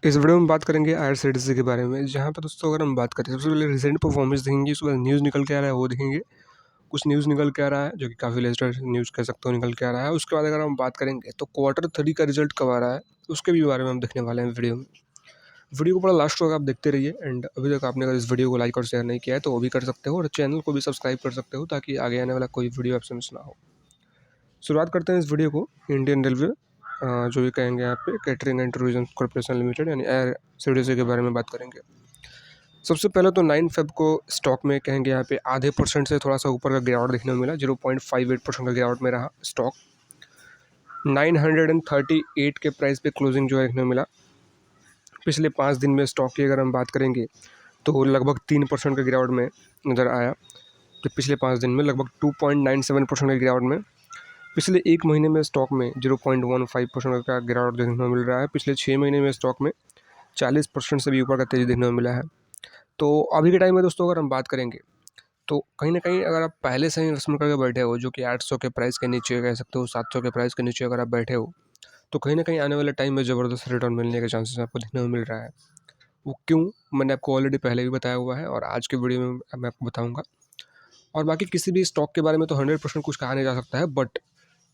इस वीडियो में बात करेंगे आईआरसीटीसी के बारे में, जहाँ पर दोस्तों अगर हम बात करें सबसे पहले रिसेंट परफॉर्मेंस देखेंगे, उसके बाद न्यूज़ निकल के आ रहा है वो देखेंगे। कुछ न्यूज़ निकल के आ रहा है जो कि काफ़ी लेटेस्ट न्यूज़ कह सकते हो निकल के आ रहा है। उसके बाद अगर हम बात करेंगे तो Q3 का रिजल्ट कब आ रहा है उसके भी बारे में हम देखने वाले हैं वीडियो में। वीडियो को बड़ा लास्ट तक आप देखते रहिए। एंड अभी तक आपने अगर इस वीडियो को लाइक और शेयर नहीं किया है तो वो भी कर सकते हो, और चैनल को भी सब्सक्राइब कर सकते हो ताकि आगे आने वाला कोई वीडियो आपसे मिस ना हो। शुरुआत करते हैं इस वीडियो को इंडियन रेलवे जो भी कहेंगे यहाँ पे catering and tourism corporation limited यानी आईआरसीटीसी के बारे में बात करेंगे। सबसे पहले तो 9 फेब को स्टॉक में कहेंगे यहाँ पे आधे % से थोड़ा सा ऊपर का गिरावट देखने को मिला। 0.58% का गिरावट में रहा स्टॉक। 938 के प्राइस पे क्लोजिंग जो है देखने को मिला। पिछले 5 दिन में स्टॉक की अगर हम बात करेंगे तो लगभग 3% का गिरावट में नज़र आया। तो पिछले 5 दिन में लगभग 2.97% का गिरावट में। पिछले 1 महीने में स्टॉक में 0.15% का गिरावट देखने को मिल रहा है। पिछले 6 महीने में स्टॉक में 40% से भी ऊपर का तेज़ी देखने को मिला है। तो अभी के टाइम में दोस्तों अगर हम बात करेंगे तो कहीं ना कहीं अगर आप पहले से ही इन्वेस्टमेंट करके बैठे हो, जो कि 800 के प्राइस के नीचे कह सकते हो, 700 के प्राइस के नीचे अगर आप बैठे हो, तो कहीं ना कहीं आने वाले टाइम में ज़बरदस्त रिटर्न मिलने के चांसेस आपको देखने को मिल रहा है। वो क्यों, मैंने आपको ऑलरेडी पहले भी बताया हुआ है और आज के वीडियो में मैं आपको बताऊँगा। और बाकी किसी भी स्टॉक के बारे में तो 100% कुछ कहा नहीं जा सकता है, बट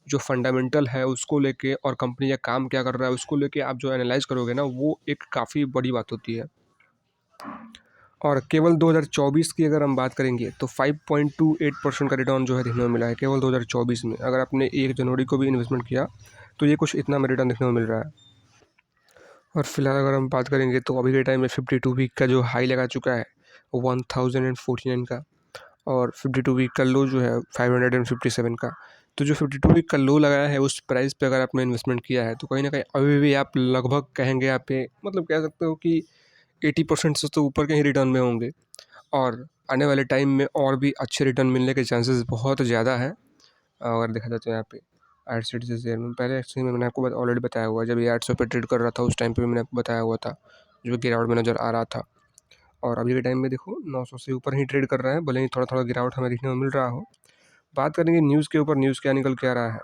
जो फंडामेंटल है उसको लेके और कंपनी का काम क्या कर रहा है उसको लेके आप जो एनालाइज करोगे ना, वो एक काफ़ी बड़ी बात होती है। और केवल 2024 की अगर हम बात करेंगे तो 5.28% का रिटर्न जो है देखने को मिला है केवल 2024 में। अगर आपने 1 जनवरी को भी इन्वेस्टमेंट किया तो ये कुछ इतना में रिटर्न देखने को मिल रहा है। और फिलहाल अगर हम बात करेंगे तो अभी के टाइम में 52 वीक का जो हाई लगा चुका है 1049 का, और 52 वीक का लो जो है 557 का। तो जो 52 वीक का लो लगाया है उस प्राइस पे अगर आपने इन्वेस्टमेंट किया है तो कहीं ना कहीं अभी भी आप लगभग कहेंगे यहाँ पे, मतलब कह सकते हो कि 80% से तो ऊपर के ही रिटर्न में होंगे। और आने वाले टाइम में और भी अच्छे रिटर्न मिलने के चांसेस बहुत ज़्यादा है। अगर देखा जाए तो यहाँ पे आईआरसीटीसी शेयर में पहले एक्चुअली में मैंने आपको ऑलरेडी बताया हुआ है, जब ये 800 पे ट्रेड कर रहा था उस टाइम पे भी मैंने आपको बताया हुआ था, जो गिरावट में नज़र आ रहा था। और अभी के टाइम में देखो 900 से ऊपर ही ट्रेड कर रहा है, भले ही थोड़ा थोड़ा गिरावट हमें देखने को मिल रहा हो। बात करेंगे न्यूज़ के ऊपर, न्यूज़ क्या निकल के आ रहा है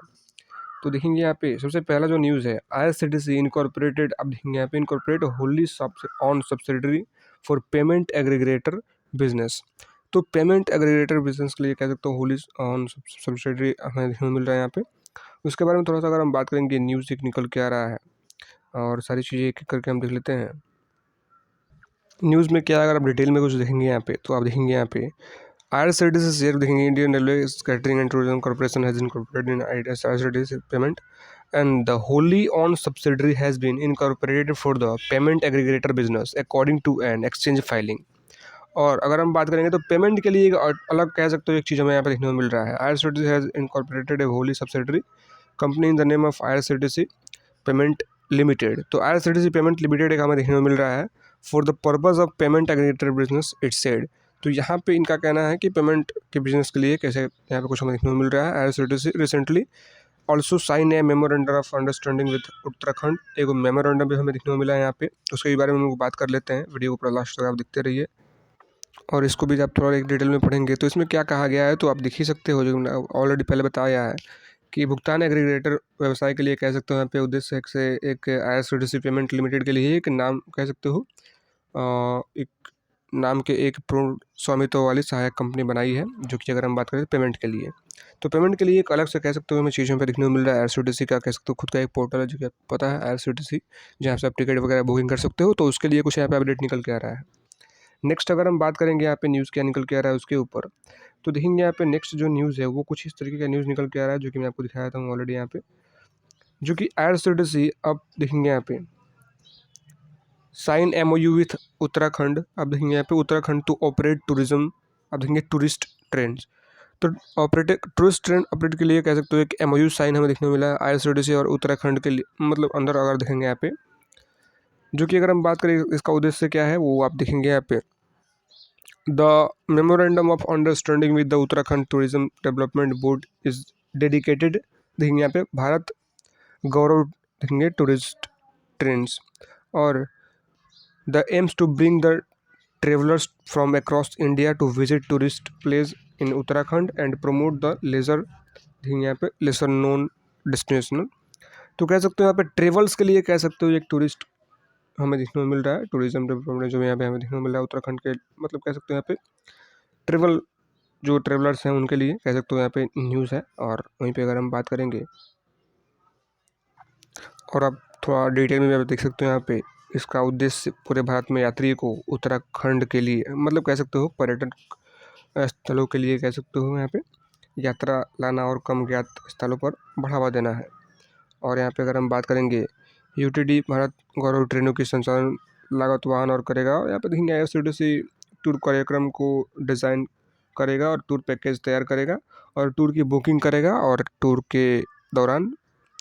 तो देखेंगे यहाँ पे सबसे पहला जो न्यूज़ है, आईआरसीटीसी इनकॉर्पोरेटेड, अब देखेंगे यहाँ पे incorporate wholly owned subsidiary for payment aggregator business. तो पेमेंट एग्रीगेटर बिजनेस के लिए कह सकते हो होली ऑन सब्सिडरी हमें देखने को मिल रहा है यहाँ पे। उसके बारे में थोड़ा सा अगर हम बात करेंगे, न्यूज़ एक निकल के आ रहा है और सारी चीज़ें एक एक करके हम देख लेते हैं। न्यूज़ में क्या, अगर आप डिटेल में कुछ देखेंगे यहाँ पे तो आप देखेंगे यहाँ पे आईआरसीटीसी शेयर देखेंगे, Indian railway catering and tourism corporation has incorporated in IRCTC payment and the wholly owned subsidiary has been incorporated for the payment aggregator business according to an exchange filing। और अगर हम बात करेंगे तो payment के लिए एक अलग कह सकते हो एक चीज़ हमें यहाँ पे देखने को मिल रहा है। IRCTC has incorporated A Holi subsidiary company in the name of IRCTC payment limited. तो आईआरसीटीसी पेमेंट लिमिटेड एक हमें देखने को मिल रहा है for the purpose of payment aggregator business it's said. तो यहाँ पे इनका कहना है कि पेमेंट के बिजनेस के लिए कैसे यहाँ पे कुछ हमें देखने को मिल रहा है। IRCTC recently also sign a memorandum of understanding with Uttarakhand. एक मेमोरेंडम भी हमें देखने को मिला है यहाँ पे, उसके बारे में हम लोग बात कर लेते हैं। वीडियो को पूरा लास्ट तक आप देखते रहिए और इसको भी आप थोड़ा एक डिटेल में पढ़ेंगे तो इसमें क्या कहा गया है तो आप देख ही सकते हो, जो ऑलरेडी पहले बताया है कि भुगतान एग्रीगेटर व्यवसाय के लिए कह सकते हो यहाँ पे उद्देश्य से एक आईआरसीटीसी पेमेंट लिमिटेड के लिए एक नाम कह सकते हो, एक नाम के एक पूर्ण स्वामित्व वाली सहायक कंपनी बनाई है, जो कि अगर हम बात करें पेमेंट के लिए, तो पेमेंट के लिए एक अलग से कह सकते हो हमें चीज़ों पे देखने को मिल रहा है। आईआरसीटीसी का कह सकते हो खुद का एक पोर्टल है जो कि आपको पता है आईआरसीटीसी, जहाँ से आप टिकट वगैरह बुकिंग कर सकते हो, तो उसके लिए कुछ यहाँ पे अपडेट निकल के आ रहा है। नेक्स्ट अगर हम बात करेंगे यहाँ पे न्यूज़ क्या निकल के आ रहा है उसके ऊपर, तो देखेंगे यहाँ पे नेक्स्ट जो न्यूज़ है वो कुछ इस तरीके का न्यूज़ निकल के आ रहा है जो कि मैं आपको दिखाया था ऑलरेडी यहाँ पे, जो कि आईआरसीटीसी अब देखेंगे यहाँ पे साइन एमओयू विथ उत्तराखंड। अब देखेंगे यहाँ पे उत्तराखंड टू ऑपरेट टूरिज्म, अब देखेंगे टूरिस्ट ट्रेंड्स। तो टूरिस्ट ट्रेंड ऑपरेट के लिए कह सकते हो एक एमओयू साइन हमें देखने को मिला है आईआरसीटीसी और उत्तराखंड के लिए, मतलब अंदर अगर देखेंगे यहाँ पे, जो कि अगर हम बात करें इसका उद्देश्य क्या है वो आप देखेंगे यहाँ पे, the memorandum of understanding with the Uttarakhand tourism development board is dedicated, देखेंगे यहाँ पे भारत गौरव, देखेंगे टूरिस्ट ट्रेंड्स, और the aims to bring the travelers from across India to visit tourist place in Uttarakhand and promote the leisure, यहाँ पे lesser known destination। तो कह सकते हो यहाँ पे ट्रेवल्स के लिए कह सकते हो एक टूरिस्ट हमें देखने को मिल रहा है, टूरिज्म डेवलपमेंट जो यहाँ पे हमें देखने को मिल रहा है उत्तराखंड के, मतलब कह सकते हो यहाँ पे ट्रेवल जो ट्रेवलर्स हैं उनके लिए कह सकते हो यहाँ पे न्यूज़ है। और वहीं पे अगर हम बात करेंगे और आप थोड़ा डिटेल में भी आप देख सकते हो यहाँ पे, इसका उद्देश्य पूरे भारत में यात्री को उत्तराखंड के लिए, मतलब कह सकते हो पर्यटन स्थलों के लिए कह सकते हो यहाँ पे यात्रा लाना और कम ज्ञात स्थलों पर बढ़ावा देना है। और यहाँ पे अगर हम बात करेंगे यूटीडी भारत गौरव ट्रेनों की संचालन लागत वाहन और करेगा। और यहाँ पे देखेंगे IRCTC टूर कार्यक्रम को डिज़ाइन करेगा और टूर पैकेज तैयार करेगा और टूर की बुकिंग करेगा और टूर के दौरान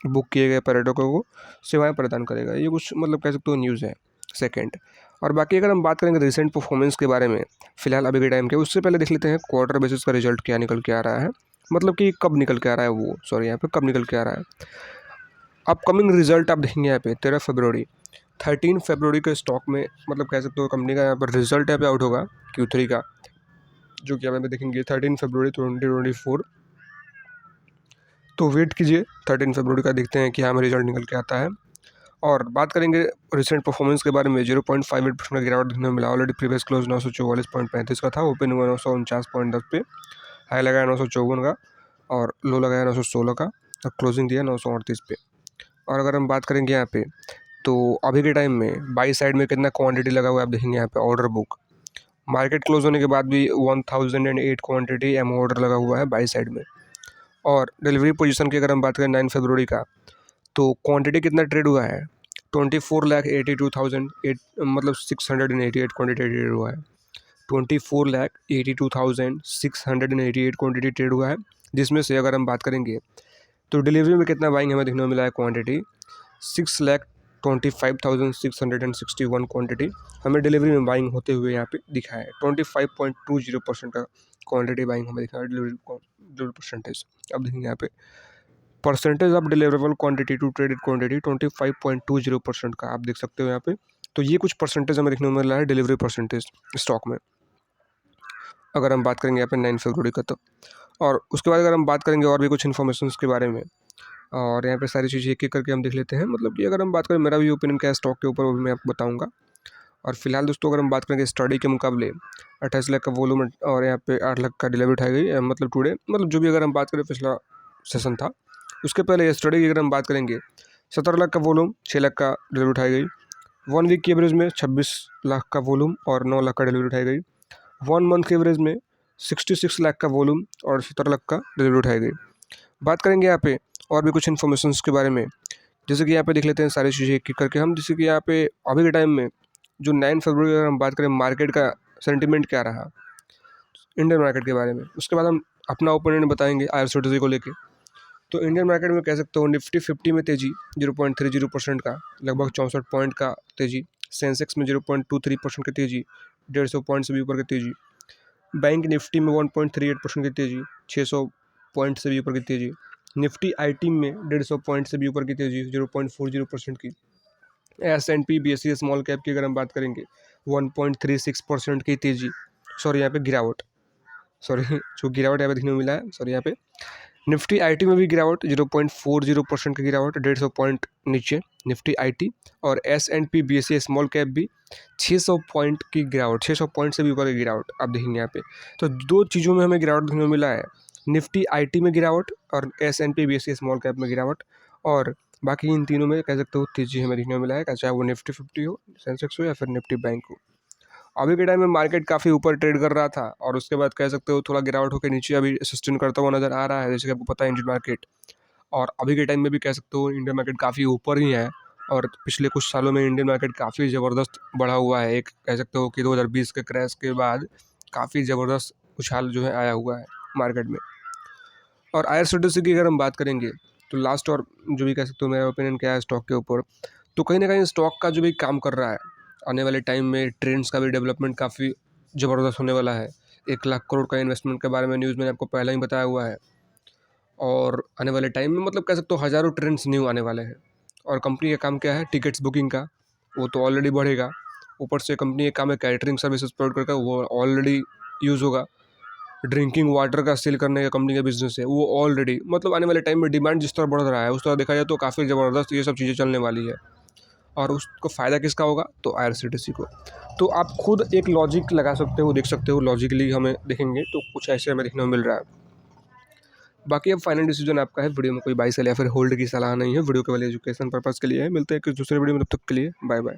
बुक किए गए पर्यटकों को सेवाएं प्रदान करेगा। ये कुछ मतलब कह सकते हो न्यूज़ है सेकंड। और बाकी अगर हम बात करेंगे रिसेंट परफॉर्मेंस के बारे में फिलहाल अभी के टाइम के, उससे पहले देख लेते हैं क्वार्टर बेसिस का रिजल्ट क्या निकल के आ रहा है, मतलब कि कब निकल के आ रहा है वो, सॉरी यहाँ पे कब निकल के आ रहा है। अपकमिंग रिजल्ट आप देखेंगे यहाँ पे 13 फरवरी 13 फरवरी के स्टॉक में, मतलब कह सकते हो कंपनी का यहाँ पर रिजल्ट यहाँ पे आउट होगा Q3 का, जो कि यहाँ पे देखेंगे 13 फरवरी 2024। तो वेट कीजिए 13 फरवरी का, देखते हैं कि हाँ में रिजल्ट निकल के आता है। और बात करेंगे रिसेंट परफॉर्मेंस के बारे में 0.58% का गिरावट देखने को मिला। ऑलरेडी प्रीवियस क्लोज 944.35 का था, ओपन हुआ 949.10 पे, हाई लगाया 954 का और लो लगाया 916 का और क्लोजिंग दिया 938 पे। और अगर हम बात करेंगे यहाँ पे तो अभी के टाइम में बाई साइड में कितना क्वांटिटी लगा हुआ है आप देखेंगे यहाँ पे ऑर्डर बुक, मार्केट क्लोज होने के बाद भी 1008 क्वांटिटी एम ऑर्डर लगा हुआ है बाई साइड में। और डिलीवरी पोजीशन की अगर हम बात करें 9 फरवरी का, तो क्वांटिटी कितना ट्रेड हुआ है 24,82,008 मतलब 688 क्वांटिटी ट्रेड हुआ है। 24,82,688 क्वांटिटी ट्रेड हुआ है, जिसमें से अगर हम बात करेंगे तो डिलीवरी में कितना बाइंग हमें देखने को मिला है क्वांटिटी 6,25,661 क्वांटिटी हमें डिलीवरी में बाइंग होते हुए यहाँ पे दिखा है। 25.20% का क्वांटिटी बाइंग हमें दिखा है डिलीवरी परसेंटेज। अब देखेंगे यहाँ पे percentage of deliverable quantity to traded quantity 25.20% का आप देख सकते हो यहाँ पे। तो ये कुछ परसेंटेज हमें देखने को मिल रहा है डिलीवरी परसेंटेज स्टॉक में, अगर हम बात करेंगे यहाँ पे 9 फरवरी का तो। और उसके बाद अगर हम बात करेंगे और भी कुछ इन्फॉर्मेशन के बारे में, और यहाँ पे सारी चीज़ें एक एक करके हम देख लेते हैं। मतलब कि अगर हम बात करें मेरा भी ओपिनियन क्या है स्टॉक के ऊपर, वो भी मैं आपको बताऊँगा। और फिलहाल दोस्तों अगर हम बात करेंगे स्टडी के मुकाबले 28 लाख का वॉल्यूम और यहाँ पे 8 लाख का डिलीवरी उठाई गई, मतलब टुडे, मतलब जो भी अगर हम बात करें पिछला सेशन था उसके पहले स्टडी की अगर हम बात करेंगे 17 लाख का वॉल्यूम 6 लाख का डिलीवरी उठाई गई। 1 वीक की एवरेज में 26 लाख का वॉल्यूम और 9 लाख का डिलीवरी उठाई गई। 1 मंथ की एवरेज में 66 लाख का वॉल्यूम और 17 लाख का डिलीवरी उठाई गई। बात करेंगे यहाँ पे और भी कुछ इन्फॉर्मेशन के बारे में, जैसे कि यहाँ पे देख लेते हैं सारी चीज़ें एक एक करके हम। जैसे कि यहाँ पे अभी के टाइम में जो 9 फरवरी अगर हम बात करें मार्केट का सेंटिमेंट क्या रहा इंडियन मार्केट के बारे में, उसके बाद हम अपना ओपिनियन बताएंगे IRCTC को लेके। तो इंडियन मार्केट में कह सकते हो निफ्टी 50 में तेज़ी 0.30% का लगभग 64 पॉइंट का तेज़ी, सेंसेक्स में 0.23% की तेज़ी 150 पॉइंट से भी ऊपर की तेज़ी, बैंक निफ्टी में 1.38% की तेज़ी 600 पॉइंट से भी ऊपर की तेज़ी, निफ्टी IT में 150 पॉइंट से भी ऊपर की तेज़ी 0.40% की, S&P BSE स्मॉल कैप की अगर हम बात करेंगे 1.36% की तेज़ी, सॉरी यहाँ पे गिरावट, सॉरी जो गिरावट यहाँ पे देखने को मिला है, सॉरी यहाँ पे निफ्टी IT में भी गिरावट 0.40% की गिरावट 150 पॉइंट नीचे निफ्टी IT, और S&P BSE स्मॉल कैप भी 600 पॉइंट की गिरावट, 600 पॉइंट से भी ऊपर की गिरावट आप देखेंगे यहाँ पे। तो दो चीज़ों में हमें गिरावट देखने को मिला है, निफ्टी IT में गिरावट और S&P BSE स्मॉल कैप में गिरावट, और बाकी इन तीनों में कह सकते हो तेज़ी हमें देखने को मिला है, चाहे वो निफ्टी 50 हो, सेंसेक्स हो या फिर निफ्टी बैंक हो। अभी के टाइम में मार्केट काफ़ी ऊपर ट्रेड कर रहा था और उसके बाद कह सकते हो थोड़ा गिरावट होकर नीचे अभी सस्टेन करता हुआ नज़र आ रहा है, जैसे कि आपको पता है इंडियन मार्केट। और अभी के टाइम में भी कह सकते हो इंडियन मार्केट काफ़ी ऊपर ही है, और पिछले कुछ सालों में इंडियन मार्केट काफ़ी ज़बरदस्त बढ़ा हुआ है। एक कह सकते हो कि 2020 के क्रैश के बाद काफ़ी ज़बरदस्त उछाल जो है आया हुआ है मार्केट में। और IRCTC की अगर हम बात करेंगे तो लास्ट, और जो भी कह सकते हो मेरा ओपिनियन क्या है स्टॉक के ऊपर, तो कहीं ना कहीं स्टॉक का जो भी काम कर रहा है आने वाले टाइम में ट्रेंड्स का भी डेवलपमेंट काफ़ी ज़बरदस्त होने वाला है। 1 लाख करोड़ का इन्वेस्टमेंट के बारे में न्यूज़ मैंने आपको पहले ही बताया हुआ है, और आने वाले टाइम में मतलब कह सकते हो हज़ारों ट्रेंड्स न्यू आने वाले हैं। और कंपनी का काम क्या है टिकट्स बुकिंग का, वो तो ऑलरेडी बढ़ेगा। ऊपर से कंपनी का काम है कैटरिंग सर्विसेज प्रोवाइड करके, वो ऑलरेडी यूज़ होगा। ड्रिंकिंग वाटर का सेल करने का कंपनी का बिजनेस है, वो ऑलरेडी, मतलब आने वाले टाइम में डिमांड जिस तरह बढ़ रहा है उस तरह देखा जाए तो काफ़ी ज़बरदस्त ये सब चीज़ें चलने वाली है। और उसको फ़ायदा किसका होगा, तो आईआरसीटीसी को। तो आप खुद एक लॉजिक लगा सकते हो, देख सकते हो, लॉजिकली हमें देखेंगे तो कुछ ऐसे हमें देखने को मिल रहा है। बाकी अब फाइनल डिसीजन आपका है। वीडियो में कोई बाई सेल या फिर होल्ड की सलाह नहीं है, वीडियो केवल एजुकेशन पर्पज़ के लिए है। मिलते हैं किसी दूसरे वीडियो में, तब तक के लिए बाय बाय।